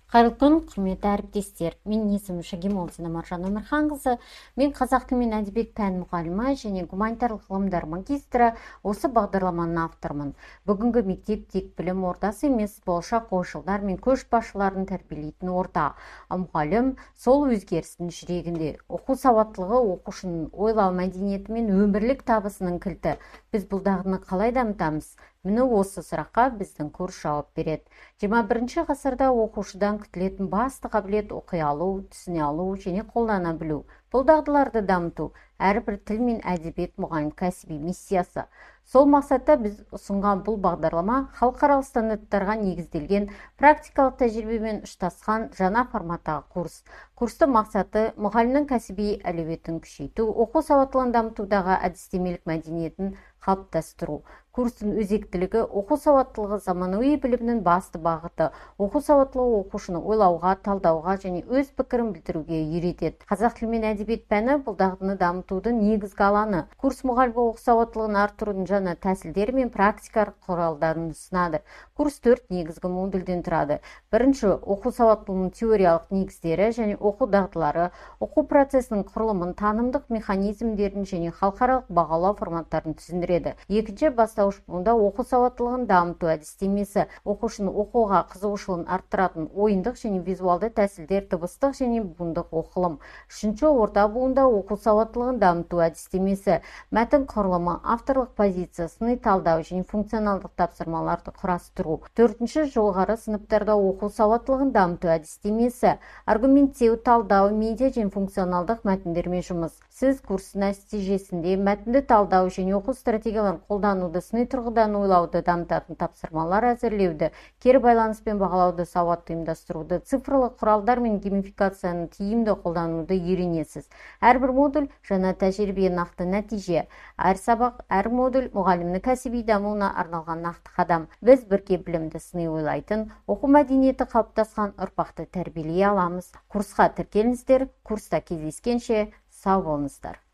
Қайырлы күн, құрметті әріптестер. Мен есімім Шагимолдина Маржан Өмірханқызы. Мен қазақ тілі мен әдебиет пән мұғалімі және гуманитарлық ғылымдар магистрі, осы бағдарламаның авторымын. Бүгінгі мектеп тек білім ордасы емес, болашақ ойшылдар мен көшбасшыларын тәрбиелейтін орта. Мұғалім сол өзгерістің жүрегінде. Оқу сауаттылығы оқушының ойлау мәдениеті мен өмірлік табысының кілті. Біз бұл дағдыны қалай дамытамыз? Міне осы сұраққа біздің курс жауап береді. 21 ғасырда оқушыдан күтілетін басты қабілет оқи алу, түсіне алу және қолдана білу. Бұл дағдыларды дамыту әрбір тіл мен әдебиет мұғалім кәсіби миссиясы. Сол мақсатта біз ұсынған бұл бағдарлама халықаралық стандарттарға негізделген практикалық тәжірибемен ұштасқан жаңа форматтағы курс. Курстың мақсаты мұғалімнің кәсіби әлеуетін күшейту, оқу сауаттылығын дамытудағы әдістемелік мәдениетін қалыптастыру. Курстың өзектілігі оқу сауаттылығы заманауи білімнің басты бағыты. Оқу сауаттылығы оқушыны ойлауға, талдауға және өз пікірін білдіруге үйретеді. Қазақ тілі мен әдебиет пәні бұл дағдыны дамытудың негізгі алаңы. Курс мұғалімге оқу сауаттылығын арттырудың жаңа тәсілдері мен практикалық құралдарын ұсынады. Курс 4 негізгі модульден тұрады. Бірінші, оқу сауаттылығының теориялық негіздері және оқу дағдылары, оқу процесінің құрылымын, танымдық механизмдерін және халықаралық бағалау форматтарын түсіндіреді. Екінші, бастауыш буында оқу сауаттылығын дамыту әдістемесі, оқушының оқуға қызығушылығын арттыратын ойындық және визуалды тәсілдер, дыбыстық және буындық оқылым. Үшінші, орта буында оқу сауаттылығын дамыту әдістемесі, мәтін құрылымы, авторлық позиция, сыни талдау және функционалдық тапсырмаларды құрастыру. Төртінші, жоғары сыныптарда оқу сауаттылығын дамыту әдістемесі, аргументтеу, талдау, медиа және функционалдық мәтіндермен жұмыс. Сіз курс нәтижесінде мәтінді талдау және оқу стратегияларын қолдануды, сыни тұрғыдан ойлауды дамытатын тапсырмалар әзірлеуді, кері байланыспен бағалауды сауатты ұйымдастыруды, цифрлық құралдар мен геймификацияны тиімді қолдануды үйренесіз. Әрбір модуль жаңа тәжірибе, нақты нәтиже. Әр сабақ, әр модуль мұғалімнің кәсіби дамуына арналған нақты қадам. Біз бірге білімді сыни ойлайтын, оқу мәдениеті қалыптасқан ұрпақты тәрбиелей аламыз. Курсқа тіркеліңіздер. Курста кездескенше сау болыңыздар.